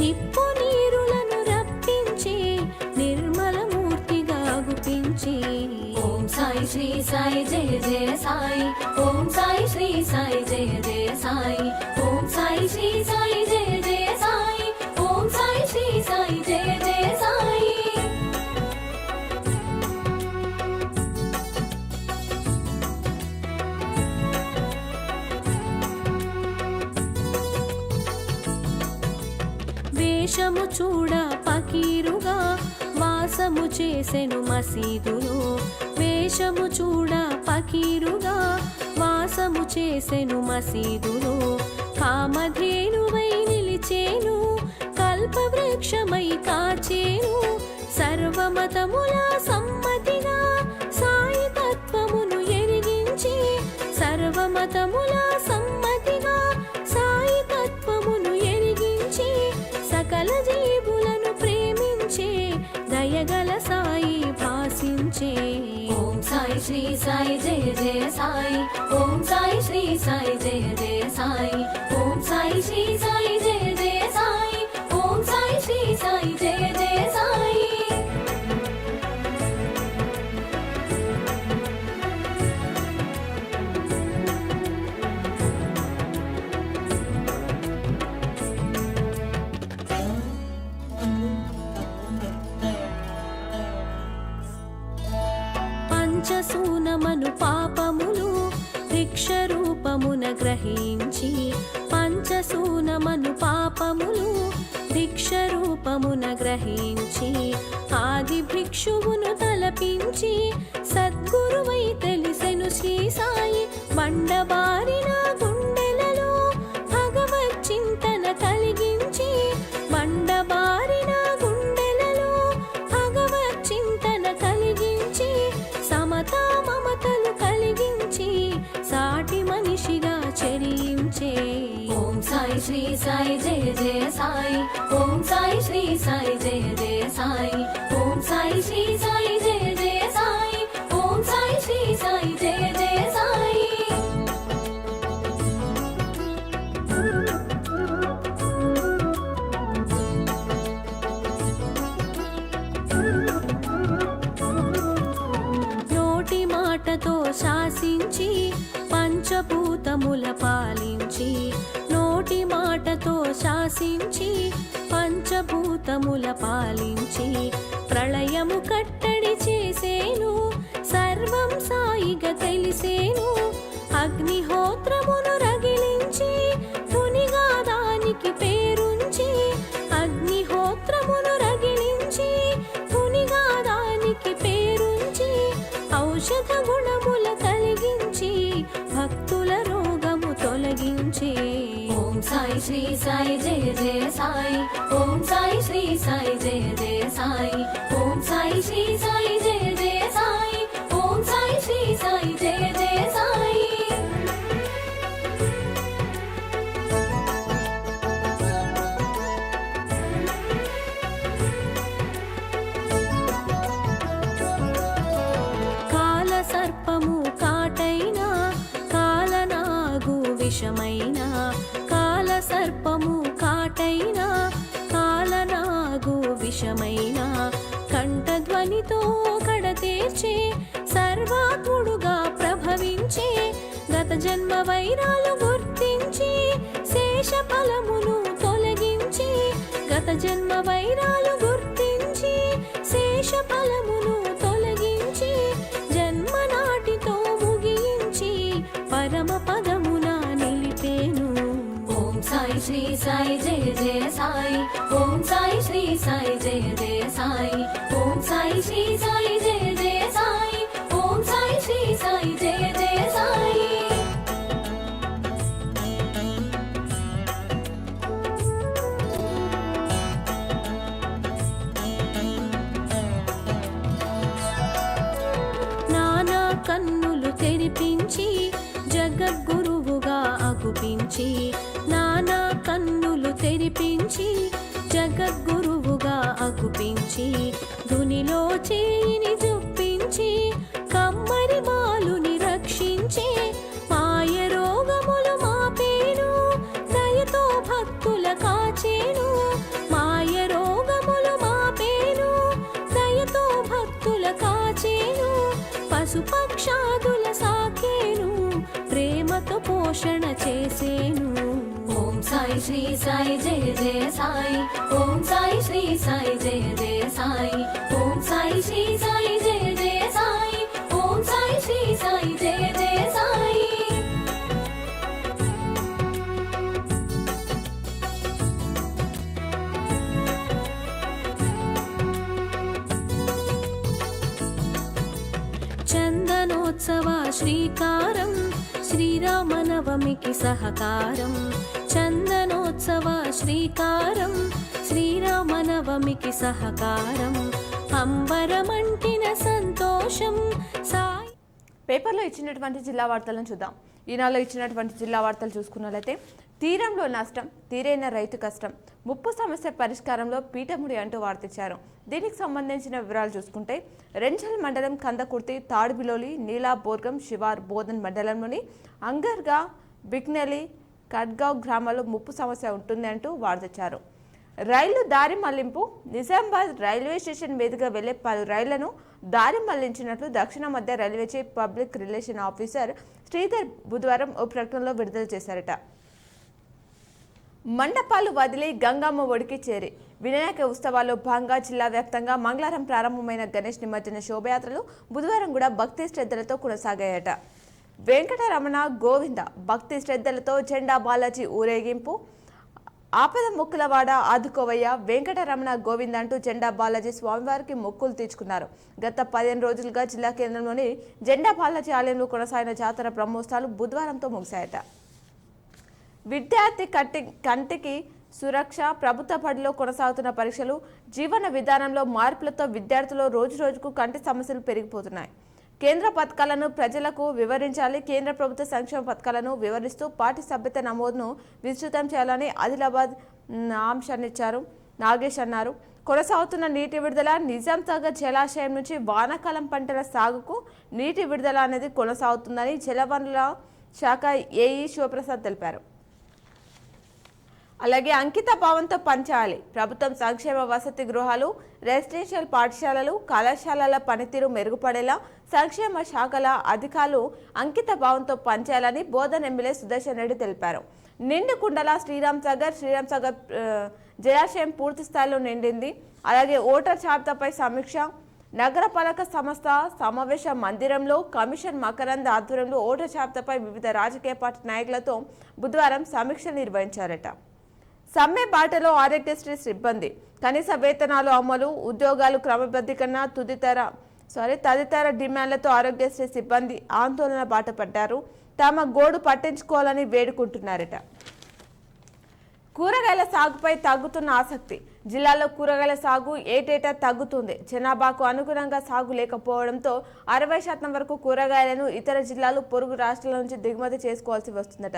Speaker 2: నిప్పు నీరులను రప్పించి నిర్మల మూర్తిగా గుపించి. ఓం సాయి శ్రీ సాయి జయ జయ సాయి, ఓం సాయి శ్రీ సాయి జయ జయ సాయి, ఓం సాయి శ్రీ సాయి జయ జయ సాయి, ఓం సాయి శ్రీ సాయి జయ జయ సాయి. వేషము చూడ పకీరుగా వాసము చేసెను మసీదులో, వేషము చూడ పకీరుగా వాసము చేసెను మసీదులో. కామధేనువై నిలిచేను కల్పవృక్షమై కాచేను, సర్వమతముల సమ్మతిగా సాయి తత్వమును ఎరిగించి, సర్వమతముల సమ్మతిగా సాయి తత్వమును ఎరిగించి, సకల జీవులను ప్రేమించే దయగల సాయి భాసించే. ఓం సాయి శ్రీ సాయి జయ జయ సాయి, ఓం సాయి శ్రీ సాయి జయ జయ సాయి, ఓం సాయి శ్రీ సాయి జయ జయ సాయి, ఓం సాయి శ్రీ సాయి జయ జయ సాయి. పంచసూనమను పాపములు భిక్ష రూపమున గ్రహించి, పంచసూనమను పాపములు భిక్ష రూపమున గ్రహించి, ఆది భిక్షువును తలపించి సద్గురువై తెలిసెను శ్రీ సాయి. బండబారిన గుండెలలో భగవత్ చింతన కలిగించి, బండబారిన గుండెలలో భగవత్ చింతన కలిగించి, సమతా మమతలు కలిగించి సాటి మనిషిగా చరించే. ఓం సాయి శ్రీ సాయి జయ జయ సాయి, ఓం సాయి శ్రీ సాయి జయ జయ సాయి, ఓం సాయి శ్రీ సాయి జయ జయ సాయి, ఓం సాయి శ్రీ సాయి జయ జయ సాయి. నోటి మాటతో శాసించి పంచ మాయ పాలించి ప్రళయము కట్టడి చేసేను సర్వం సాయిగా తెలిసేను అగ్నిహోత్రమును రగిలించి తునిగా దానికి పేరుంచి అగ్నిహోత్రమును రగిలించి తునిగా దానికి పేరుంచి ఔషధ గుణముల కలిగించి భక్తుల రోగము తొలగించి ఓం సాయి శ్రీ సాయి జయ జయ సాయి ఓం సాయి శ్రీ సాయి జయ జయ సాయి ఓం సాయి శ్రీ సాయి జయ జయ సాయి ఓం సాయి శ్రీ సాయి జయ జయ సాయి కాల సర్పము కాటైన కాలనాగు విషమైన కాల సర్పము కాటైన కాలనాగు విషమైన కంఠధ్వనితో కడతీర్చే సర్వాత్ముడుగా ప్రభవించే గత జన్మ వైరాలు గుర్తించి శేష ఫలమును తొలగించి గత జన్మ వైరాలు గుర్తించి శేష ఫలమును తొలగించి జన్మ నాటితో ముగించి పరమ పదమున నిలిపేను ఓం సాయి శ్రీ సాయి జయ జయ సాయి ఓం సాయి శ్రీ సాయి జయ జయ సాయి ఓం సాయి శ్రీ సాయి జయ జయ సాయి ఓం సాయి శ్రీ సాయి జయ జయ సాయి నానా కన్నులు తెరిపించి జగద్గురువుగా అగుపించి నానా కన్నులు తెరిపించి జగద్గురువుగా అగుపించి ధునిలో చేయిని జొప్పించి కమ్మరి మాలుని రక్షించే మాయ రోగములు మాపేను దయతో భక్తుల కాచేను మాయ రోగములు మాపేను దయతో భక్తుల కాచేను పశుపక్షాదుల సాకేను ప్రేమతో పోషణ చేసేను ఓం సాయి శ్రీ సాయి జయ జయ సాయి ఓం సాయి శ్రీ సాయి జయ జయ సాయి ఓం సాయి శ్రీ సాయి జయ జయ సాయి ఓం సాయి శ్రీ సాయి జయ జయ సాయి చందనోత్సవ శ్రీకారం శ్రీరామనవమికి సహకారం చందనోత్సవ శ్రీకారం శ్రీరామనవమికి సహకారం అంబరమంటిన సంతోషం సాయి
Speaker 1: పేపర్లో ఇచ్చినటువంటి జిల్లా వార్తలను చూద్దాం. ఈనాడులో ఇచ్చినటువంటి జిల్లా వార్తలు చూసుకున్నట్లయితే తీరంలో నష్టం తీరైన రైతు కష్టం ముప్పు సమస్య పరిష్కారంలో పీఠముడి అంటూ వార్తించారు. దీనికి సంబంధించిన వివరాలు చూసుకుంటే రెంజల్ మండలం కందకుర్తి తాడుబిలోలి నీలా బోర్గం శివార్ బోధన్ మండలంలోని అంగర్గా బిగ్నెలి కడ్గావ్ గ్రామాల్లో ముప్పు సమస్య ఉంటుంది అంటూ వార్తించారు. రైలు దారి మళ్లింపు నిజామాబాద్ రైల్వే స్టేషన్ మీదుగా వెళ్లే పలు రైళ్లను దారి మళ్లించినట్లు దక్షిణ మధ్య railway chief public relation officer Sridhar బుధవారం ఓ ప్రకటనలో విడుదల చేశారట. మండపాలు వదిలి గంగమ్మ ఒడికి చేరి వినాయక ఉత్సవాల్లో భాగంగా జిల్లా వ్యాప్తంగా మంగళవారం ప్రారంభమైన గణేష్ నిమజ్జన శోభయాత్రలు బుధవారం కూడా భక్తి శ్రద్ధలతో కొనసాగాయట. వెంకటరమణ గోవింద భక్తి శ్రద్ధలతో జెండా బాలాజీ ఊరేగింపు ఆపద మొక్కులవాడ ఆదుకోవయ్య వెంకటరమణ గోవింద అంటూ జెండా బాలాజీ స్వామివారికి మొక్కులు తీర్చుకున్నారు. గత 15 రోజులుగా జిల్లా కేంద్రంలోని జెండా బాలాజీ ఆలయంలో కొనసాగిన జాతర బ్రహ్మోత్సవాలు బుధవారంతో ముగిశాయట. విద్యార్థి కంటికి సురక్ష ప్రభుత్వ బడిలో కొనసాగుతున్న పరీక్షలు జీవన విధానంలో మార్పులతో విద్యార్థులు రోజురోజుకు కంటి సమస్యలు పెరిగిపోతున్నాయి. కేంద్ర పథకాలను ప్రజలకు వివరించాలి. కేంద్ర ప్రభుత్వ సంక్షేమ పథకాలను వివరిస్తూ పార్టీ సభ్యత నమోదును విస్తృతం చేయాలని ఆదిలాబాద్ ఆంశాన్నిచ్చారు నాగేష్ అన్నారు. కొనసాగుతున్న నీటి విడుదల నిజాం సాగర్ జలాశయం నుంచి వానాకాలం పంటల సాగుకు నీటి విడుదల అనేది కొనసాగుతుందని జలవనరుల శాఖ ఏఈ శివప్రసాద్ తెలిపారు. అలాగే అంకిత భావంతో పనిచేయాలి. ప్రభుత్వం సంక్షేమ వసతి గృహాలు రెసిడెన్షియల్ పాఠశాలలు కళాశాలల పనితీరు మెరుగుపడేలా సంక్షేమ శాఖల అధికారులు అంకిత భావంతో పనిచేయాలని బోధన్ ఎమ్మెల్యే సుదర్శన్ రెడ్డి తెలిపారు. నిండుకుండల శ్రీరామ్ సాగర్ జలాశయం పూర్తి స్థాయిలో నిండింది. అలాగే ఓటర్ జాబితాపై సమీక్ష. నగరపాలక సంస్థ సమావేశ మందిరంలో కమిషన్ మకరంద్ ఆధ్వర్యంలో ఓటర్ జాబితాపై వివిధ రాజకీయ పార్టీ నాయకులతో బుధవారం సమీక్ష నిర్వహించారట. సమ్మె బాటలో ఆరోగ్యశ్రీ సిబ్బంది కనీస వేతనాలు అమలు, ఉద్యోగాలు క్రమబద్ధీకరణ తదితర డిమాండ్లతో ఆరోగ్యశ్రీ సిబ్బంది ఆందోళన బాట పడ్డారు. తమ గోడు పట్టించుకోవాలని వేడుకుంటున్నారట. కూరగాయల సాగుపై తగ్గుతున్న ఆసక్తి. జిల్లాలో కూరగాయల సాగు ఏటేటా తగ్గుతుంది. జనాభాకు అనుగుణంగా సాగు లేకపోవడంతో 60% వరకు కూరగాయలను ఇతర జిల్లాలు, పొరుగు రాష్ట్రాల నుంచి దిగుమతి చేసుకోవాల్సి వస్తుందట.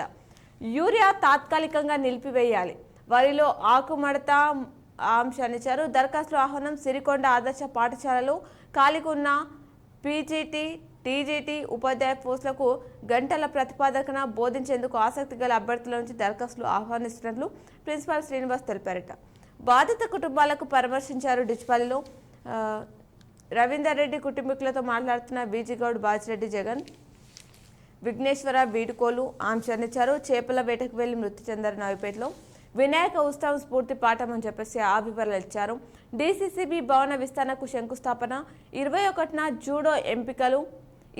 Speaker 1: యూరియా తాత్కాలికంగా నిలిపివేయాలి. వరిలో ఆకుమడత అంశాన్ని ఇచ్చారు. దరఖాస్తుల ఆహ్వానం. సిరికొండ ఆదర్శ పాఠశాలలో ఖాళీగా ఉన్న పీజీటీ, టీజీటీ ఉపాధ్యాయ పోస్టులకు గంటల ప్రతిపాదన బోధించేందుకు ఆసక్తి గల అభ్యర్థుల నుంచి దరఖాస్తులు ఆహ్వానిస్తున్నట్లు ప్రిన్సిపాల్ శ్రీనివాస్ తెలిపారట. బాధిత కుటుంబాలకు పరామర్శించారు. డిచ్పల్లిలో రవీందర్ రెడ్డి కుటుంబీకులతో మాట్లాడుతున్న బీజీగౌడ్, బాజిరెడ్డి జగన్, విఘ్నేశ్వర వీడుకోలు ఆంక్షనిచ్చారు. చేపల వేటకు వెళ్లి మృతి చెందారు. నవిపేటలో వినాయక ఉత్సవం స్ఫూర్తి పాఠం అని చెప్పేసి ఆ వివరాలు ఇచ్చారు. డీసీసీబీ భవన విస్తరణకు శంకుస్థాపన. 21న జూడో ఎంపికలు.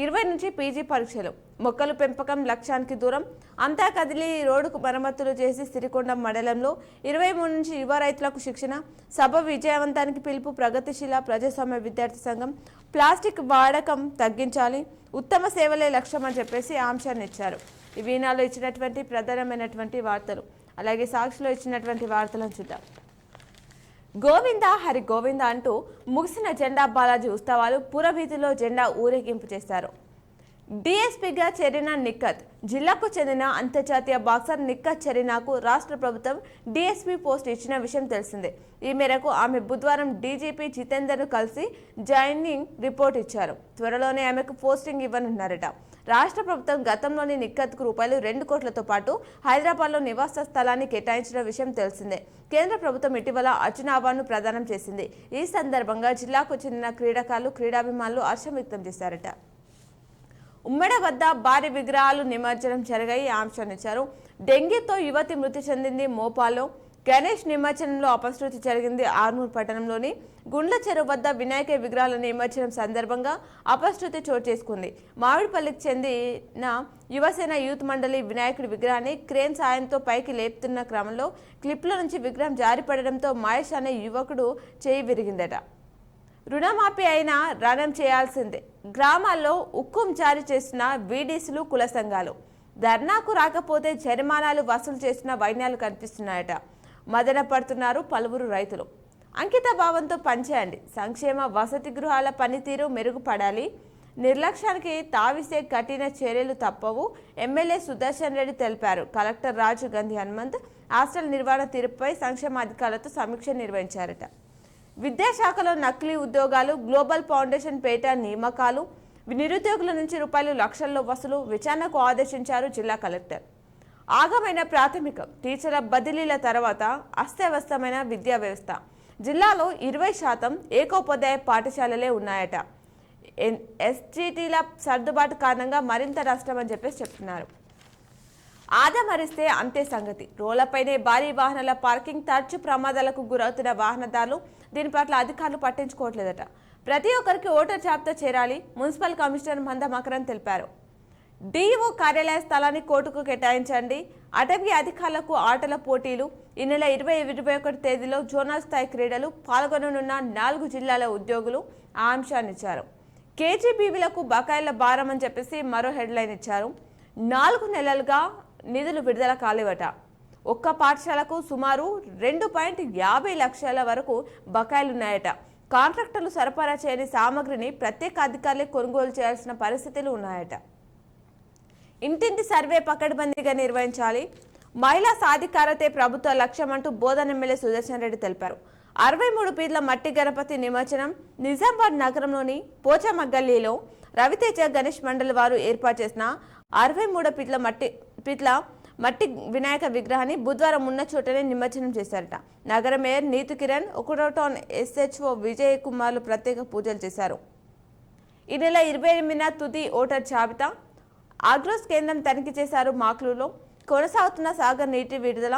Speaker 1: 20 నుంచి పీజీ పరీక్షలు. మొక్కలు పెంపకం లక్ష్యానికి దూరం. అంతా కదిలి రోడ్డుకు మరమ్మతులు చేసి సిరికొండ మండలంలో 23 నుంచి యువ రైతులకు శిక్షణ. సభ విజయవంతానికి పిలుపు. ప్రగతిశీల ప్రజాస్వామ్య విద్యార్థి సంఘం. ప్లాస్టిక్ వాడకం తగ్గించాలి. ఉత్తమ సేవలే లక్ష్యం అని చెప్పేసి అంశాన్ని ఇచ్చారు. ఈ వీణాలో ఇచ్చినటువంటి ప్రధానమైనటువంటి వార్తలు. అలాగే సాక్షిలో ఇచ్చినటువంటి వార్తలను చూద్దాం. గోవింద హరి గోవింద అంటూ ముగిసిన జెండా బాలాజీ ఉత్సవాలు. పురవీధిలో జెండా ఊరేగింపు చేశారు. డీఎస్పీగా చేరిన నిఖత్. జిల్లాకు చెందిన అంతర్జాతీయ బాక్సర్ నిఖత్ చరీనాకు రాష్ట్ర ప్రభుత్వం డీఎస్పీ పోస్ట్ ఇచ్చిన విషయం తెలిసిందే. ఈ మేరకు ఆమె బుధవారం డీజీపీ జితేందర్ను కలిసి జాయినింగ్ రిపోర్ట్ ఇచ్చారు. త్వరలోనే ఆమెకు పోస్టింగ్ ఇవ్వనున్నారట. రాష్ట్ర ప్రభుత్వం గతంలోని నిఖత్కు ₹2 కోట్లతో పాటు హైదరాబాద్లో నివాస స్థలాన్ని కేటాయించిన విషయం తెలిసిందే. కేంద్ర ప్రభుత్వం ఇటీవల అర్జున అవార్డును ప్రదానం చేసింది. ఈ సందర్భంగా జిల్లాకు చెందిన క్రీడాకారులు, క్రీడాభిమానులు హర్షం వ్యక్తం చేశారట. ఉమ్మడి వద్ద భారీ విగ్రహాలు నిమజ్జనం జరిగాయి. అంశాన్నిచ్చారు. డెంగీతో యువతి మృతి చెందింది. మోపాల్లో గణేష్ నిమజ్జనంలో అపశృతి జరిగింది. ఆర్మూర్ పట్టణంలోని గుండ్ల చెరువు వద్ద వినాయక విగ్రహాల నిమజ్జనం సందర్భంగా అపశృతి చోటు చేసుకుంది. మామిడిపల్లికి చెందిన యువసేన యూత్ మండలి వినాయకుడి విగ్రహాన్ని క్రేన్ సాయంతో పైకి లేపుతున్న క్రమంలో క్లిప్ల నుంచి విగ్రహం జారిపడడంతో మహేష్ అనే యువకుడు చేయి విరిగిందట. రుణమాఫీ అయినా రణం చేయాల్సిందే. గ్రామాల్లో ఉక్కుం జారీ చేసిన వీడీసీలు, కుల సంఘాలు. ధర్నాకు రాకపోతే జరిమానాలు వసూలు చేసిన వైన్యాలు కనిపిస్తున్నాయట. మదన పడుతున్నారు పలువురు రైతులు. అంకిత భావంతో పనిచేయండి. సంక్షేమ వసతి గృహాల పనితీరు మెరుగుపడాలి. నిర్లక్ష్యానికి తావిసే కఠిన చర్యలు తప్పవు. ఎమ్మెల్యే సుదర్శన్ రెడ్డి తెలిపారు. కలెక్టర్ రాజు గంధి హనుమంత్ హాస్టల్ నిర్వహణ తీరుపై సంక్షేమ అధికారులతో సమీక్ష నిర్వహించారట. విద్యాశాఖలో నకిలీ ఉద్యోగాలు, గ్లోబల్ ఫౌండేషన్ పేట నియామకాలు, నిరుద్యోగుల నుంచి లక్షల్లో వసూలు విచారణకు ఆదేశించారు జిల్లా కలెక్టర్. ఆగమైన ప్రాథమిక టీచర్ల బదిలీల తర్వాత అస్తవ్యస్తమైన విద్యా వ్యవస్థ. జిల్లాలో 20% ఏకోపాధ్యాయ పాఠశాలలే ఉన్నాయట. ఎస్జీటీల సర్దుబాటు కారణంగా మరింత నష్టం అని చెప్పేసి చెప్తున్నారు. ఆదమరిస్తే అంతే సంగతి. రోడ్లపైనే భారీ వాహనాల పార్కింగ్. తరచు ప్రమాదాలకు గురవుతున్న వాహనదారులు. దీని పట్ల అధికారులు పట్టించుకోవట్లేదట. ప్రతి ఒక్కరికి ఓటర్ జాబితా చేరాలి. మున్సిపల్ కమిషనర్ మంద మకరన్ తెలిపారు. డీఈఓ కార్యాలయ స్థలాన్ని కోర్టుకు కేటాయించండి. అటవీ అధికారులకు ఆటల పోటీలు. ఈ నెల 20-21 తేదీలో జోనల్ స్థాయి క్రీడలు. పాల్గొననున్న 4 జిల్లాల ఉద్యోగులు ఆ అంశాన్ని ఇచ్చారు. కేజీబీవీలకు బకాయిల భారం అని చెప్పేసి మరో హెడ్లైన్ ఇచ్చారు. 4 నెలలుగా నిధులు విడుదల కాలేవట. ఒక్క పాఠశాలకు సుమారు 2.50 లక్షల వరకు బకాయిలున్నాయట. కాంట్రాక్టర్లు సరఫరా చేయని సామగ్రిని ప్రత్యేక అధికారులే కొనుగోలు చేయాల్సిన పరిస్థితులు ఉన్నాయట. ఇంటింటి సర్వే పకడ్బందీగా నిర్వహించాలి. మహిళా సాధికారతే ప్రభుత్వ లక్ష్యం అంటూ బోధన ఎమ్మెల్యే సుదర్శన్ రెడ్డి తెలిపారు. 63 పీట్ల మట్టి గణపతి నిమజ్జనం. నిజామాబాద్ నగరంలోని పోచమ్మ గల్లీలో రవితేజ గణేష్ మండలి వారు ఏర్పాటు చేసిన 63 పీట్ల మట్టి వినాయక విగ్రహాన్ని బుధవారం ఉన్న చోటనే నిమజ్జనం చేశారట. నగర మేయర్ నీతు కిరణ్, 1వ టౌన్ ఎస్హెచ్ఓ విజయ్ కుమార్లు ప్రత్యేక పూజలు చేశారు. ఈ నెల 28న తుది ఓటర్ జాబితా. ఆగ్రోస్ కేంద్రం తనిఖీ చేశారు. మాక్లూరులో కొనసాగుతున్న సాగర్ నీటి విడుదల.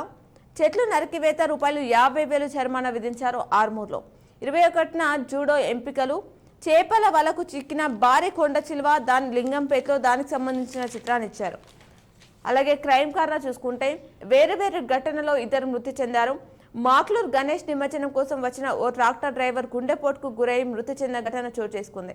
Speaker 1: చెట్లు నరికివేత ₹50,000 జరిమానా విధించారు ఆర్మూర్లో. 21న జూడో ఎంపికలు, చేపల వలకు చిక్కిన భారీ కొండ చిలువ, దాని లింగంపేటలో దానికి సంబంధించిన చిత్రాన్ని ఇచ్చారు. అలాగే క్రైమ్ కారణ చూసుకుంటే వేరు ఘటనలో 2 మృతి చెందారు. మాక్లూర్ గణేష్ నిమజ్జనం కోసం వచ్చిన ఓ ట్రాక్టర్ డ్రైవర్ గుండెపోటుకు గురై మృతి చెందిన ఘటన చోటు చేసుకుంది.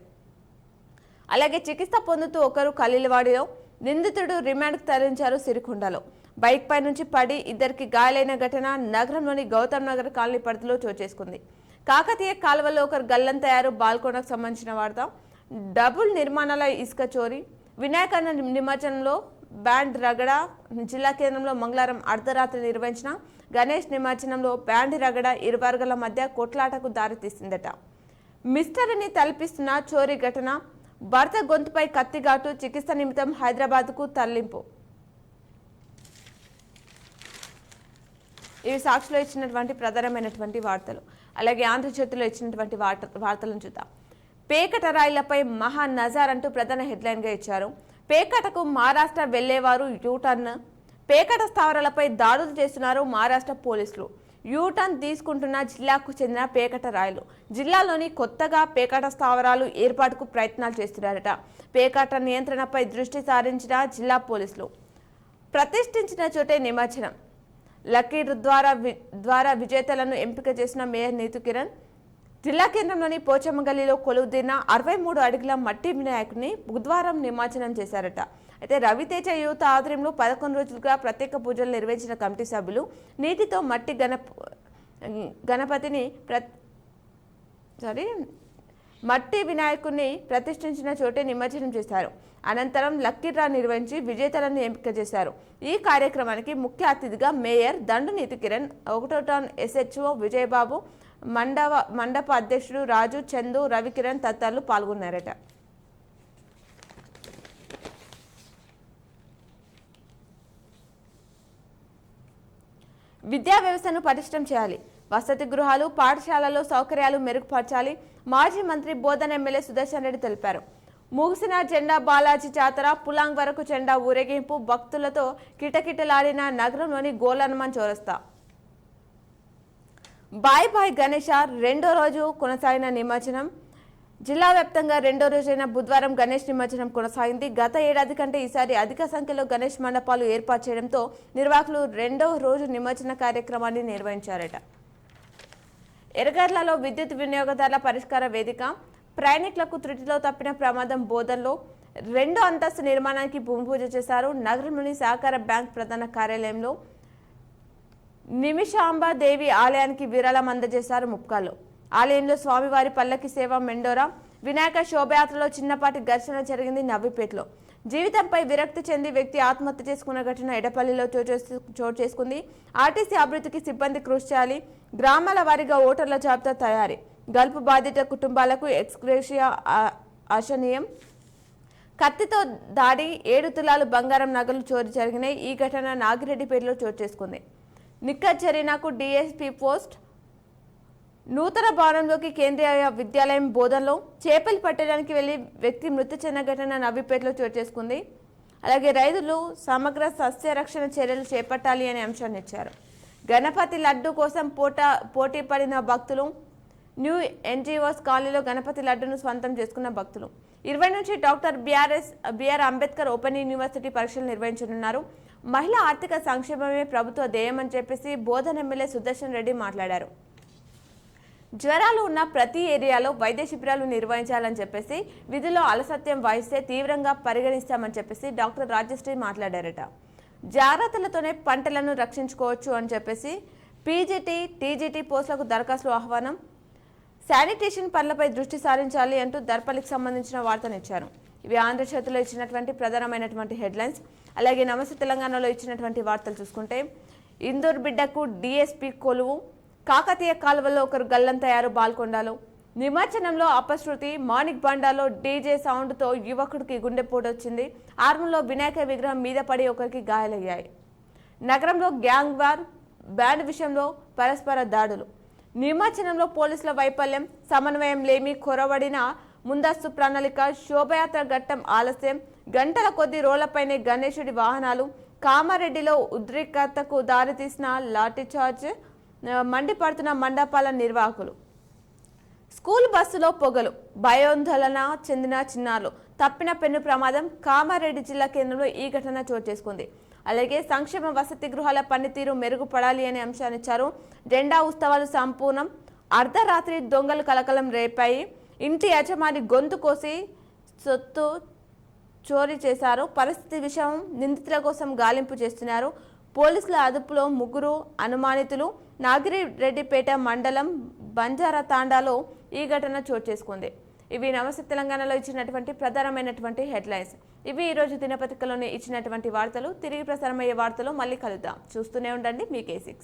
Speaker 1: అలాగే చికిత్స పొందుతూ ఒకరు కలీలవాడిలో, నిందితుడు రిమాండ్కు తరలించారు సిరికొండలో. బైక్ పై నుంచి పడి 2కి గాయాలైన ఘటన నగరంలోని గౌతమ్ నగర్ కాలనీ పరిధిలో చోటు చేసుకుంది. కాకతీయ కాలువలో ఒకరు గల్లంతయ్యారు. బాల్కొండకు సంబంధించిన వార్త. డబుల్ నిర్మాణాల ఇసుక చోరీ, వినాయక నిమజ్జనంలో బ్యాండ్ రగడ. జిల్లా కేంద్రంలో మంగళవారం అర్ధరాత్రి నిర్వహించిన గణేష్ నిమజ్జనంలో బ్యాండ్ రగడ ఇరు వర్గాల మధ్య కొట్లాటకు దారితీసిందట. మిస్టరీని తలపిస్తున్న చోరీ ఘటన. భర్త గొంతుపై కత్తిఘాటు, చికిత్స నిమిత్తం హైదరాబాద్కు తరలింపు. ఇవి సాక్షిలో ఇచ్చినటువంటి ప్రధానమైనటువంటి వార్తలు. అలాగే ఆంధ్రజ్యోతిలో ఇచ్చినటువంటి వార్తలను చూద్దాం. పేకట రాయిలపై మహా నజార్ అంటూ ప్రధాన హెడ్లైన్గా ఇచ్చారు. పేకటకు మహారాష్ట్ర వెళ్లేవారు యూటర్న్. పేకట స్థావరాలపై దాడులు చేస్తున్నారు మహారాష్ట్ర పోలీసులు. యూటర్న్ తీసుకుంటున్న జిల్లాకు చెందిన పేకట రాయలు. జిల్లాలోని కొత్తగా పేకట స్థావరాలు ఏర్పాటుకు ప్రయత్నాలు చేస్తున్నారట. పేకట నియంత్రణపై దృష్టి సారించిన జిల్లా పోలీసులు. ప్రతిష్ఠించిన చోటే నిమజ్జనం. లక్కీ ద్వారా విజేతలను ఎంపిక చేసిన మేయర్ నీతు కిరణ్. జిల్లా కేంద్రంలోని పోచమ్మ గల్లీలో కొలువుదీరిన 63 అడుగుల మట్టి వినాయకుడిని బుధవారం నిమజ్జనం చేశారట. అయితే రవితేజ యువత ఆధ్వర్యంలో 11 రోజులుగా ప్రత్యేక పూజలు నిర్వహించిన కమిటీ సభ్యులు నీటితో మట్టి వినాయకుడిని ప్రతిష్ఠించిన చోటే నిమజ్జనం చేశారు. అనంతరం లక్కీ డ్రా నిర్వహించి విజేతలను ఎంపిక చేశారు. ఈ కార్యక్రమానికి ముఖ్య అతిథిగా మేయర్ దండు నీతి కిరణ్, 1వ టౌన్ SHO విజయబాబు, మండప అధ్యక్షుడు రాజు, చందు, రవికిరణ్ తదితరులు పాల్గొన్నారట. విద్యా వ్యవస్థను పటిష్టం చేయాలి. వసతి గృహాలు, పాఠశాలల్లో సౌకర్యాలు మెరుగుపరచాలి. మాజీ మంత్రి బోధన ఎమ్మెల్యే సుదర్శన్ రెడ్డి తెలిపారు. ముగిసిన జెండా బాలాజీ జాతర, పులాంగ్ వరకు జెండా ఊరేగింపు, భక్తులతో కిటకిటలాడిన నగరంలోని గోల్ హనుమాన్ చౌరస్తా. బాయ్ గణేష రెండో రోజు కొనసాగిన నిమజ్జనం. జిల్లా వ్యాప్తంగా రెండో రోజైన బుధవారం గణేష్ నిమజ్జనం కొనసాగింది. గత ఏడాది కంటే ఈసారి అధిక సంఖ్యలో గణేష్ మండపాలు ఏర్పాటు చేయడంతో నిర్వాహకులు రెండవ రోజు నిమజ్జన కార్యక్రమాన్ని నిర్వహించారట. ఎర్రగడ్లలో విద్యుత్ వినియోగదారుల పరిష్కార వేదిక. ప్రయాణికులకు త్రుటిలో తప్పిన ప్రమాదం. బోధనలో 2వ అంతస్తు నిర్మాణానికి భూమి పూజ చేశారు. నగరంలోని సహకార బ్యాంక్ ప్రధాన కార్యాలయంలో నిమిషాంబాదేవి ఆలయానికి విరాళం అందజేశారు ముప్కాలు. ఆలయంలో స్వామివారి పల్లకి సేవ, మెండోరా, వినాయక శోభయాత్రలో చిన్నపాటి ఘర్షణ జరిగింది నవ్విపేటలో. జీవితంపై విరక్తి చెంది వ్యక్తి ఆత్మహత్య చేసుకున్న ఘటన ఎడపల్లిలో చోటు చేసుకుంది. ఆర్టీసీ అభివృద్ధికి సిబ్బంది కృషి చేయాలి. గ్రామాల వారీగా ఓటర్ల జాబితా తయారీ. గల్పు బాధిత కుటుంబాలకు ఎక్స్గ్రేషియా ఆశనీయం. కత్తితో దాడి, 7 తులాలు బంగారం నగలు చోరీ జరిగినాయి. ఈ ఘటన నాగిరెడ్డిపేటలో చోటు చేసుకుంది. నిక్కత్ జరీనాకు డీఎస్పీ పోస్ట్. నూతన భవనంలోకి కేంద్రీయ విద్యాలయం బోధనలో చేపలు పట్టడానికి వెళ్లి వ్యక్తి మృతి చెందిన ఘటన నవ్విపేటలో చోటు చేసుకుంది. అలాగే రైతులు సమగ్ర సస్య రక్షణ చర్యలు చేపట్టాలి అనే అంశాన్ని ఇచ్చారు. గణపతి లడ్డు కోసం పోటీ పడిన భక్తులు. న్యూ NGOs కాలనీలో గణపతి లడ్డును స్వంతం చేసుకున్న భక్తులు. 20 నుంచి doctor BR Ambedkar open university పరీక్షలు నిర్వహించనున్నారు. మహిళా ఆర్థిక సంక్షేమమే ప్రభుత్వ ధ్యేయమని చెప్పేసి బోధన ఎమ్మెల్యే సుదర్శన్ రెడ్డి మాట్లాడారు. జ్వరాలు ఉన్న ప్రతి ఏరియాలో వైద్య శిబిరాలు నిర్వహించాలని చెప్పేసి, విధిలో అలసత్యం వహిస్తే తీవ్రంగా పరిగణిస్తామని చెప్పేసి డాక్టర్ రాజశ్రీ మాట్లాడారట. జాగ్రత్తలతోనే పంటలను రక్షించుకోవచ్చు అని చెప్పేసి పీజీటీ, టీజీటీ పోస్టులకు దరఖాస్తులు ఆహ్వానం. శానిటేషన్ పనులపై దృష్టి సారించాలి అంటూ దర్పల్లికి సంబంధించిన వార్తనిచ్చారు. ఇవి ఆంధ్రజ్యోతిలో ఇచ్చినటువంటి ప్రధానమైనటువంటి హెడ్లైన్స్. అలాగే నమస్తే తెలంగాణలో ఇచ్చినటువంటి వార్తలు చూసుకుంటే, ఇందూర్ బిడ్డకు డీఎస్పీ కొలువు. కాకతీయ కాలువలో ఒకరు గల్లంతయ్యారు బాల్కొండలో. నిమజ్జనంలో అపశృతి. మాణిక్ బండాలో డీజే సౌండ్తో యువకుడికి గుండెపోటు వచ్చింది. ఆర్మూర్లో వినాయక విగ్రహం మీద పడి ఒకరికి గాయాలయ్యాయి. నగరంలో గ్యాంగ్ వార్, బ్యాండ్ విషయంలో పరస్పర దాడులు. నిమజ్జనంలో పోలీసుల వైఫల్యం, సమన్వయం లేమి, కొరవడిన ముందస్తు ప్రణాళిక. శోభయాత్ర ఘట్టం ఆలస్యం. గంటల కొద్ది రోళ్లపైనే గణేశుడి వాహనాలు. కామారెడ్డిలో ఉద్రిక్తతకు దారితీసిన లాఠీచార్జ్, మండిపడుతున్న మండపాల నిర్వాహకులు. స్కూల్ బస్సులో పొగలు, భయాందోళన చెందిన చిన్నారులు. తప్పిన పెను ప్రమాదం. కామారెడ్డి జిల్లా కేంద్రంలో ఈ ఘటన చోటు చేసుకుంది. అలాగే సంక్షేమ వసతి గృహాల పనితీరు మెరుగుపడాలి అనే అంశాన్నిచ్చారు. జెండా ఉత్సవాలు సంపూర్ణం. అర్ధరాత్రి దొంగలు కలకలం రేపాయి. ఇంటి యజమాని గొంతు కోసి సొత్తు చోరీ చేశారు. పరిస్థితి విషయం నిందితుల కోసం గాలింపు చేస్తున్నారు. పోలీసుల అదుపులో 3 అనుమానితులు. నాగిరెడ్డిపేట మండలం బంజారా తాండాలో ఈ ఘటన చోటు చేసుకుంది. ఇవి నమస్తే తెలంగాణలో ఇచ్చినటువంటి ప్రధానమైనటువంటి హెడ్లైన్స్. ఇవి ఈరోజు దినపత్రికలోనే ఇచ్చినటువంటి వార్తలు. తిరిగి ప్రసారమయ్యే వార్తలు మళ్ళీ కలుద్దాం. చూస్తూనే ఉండండి మీ K6.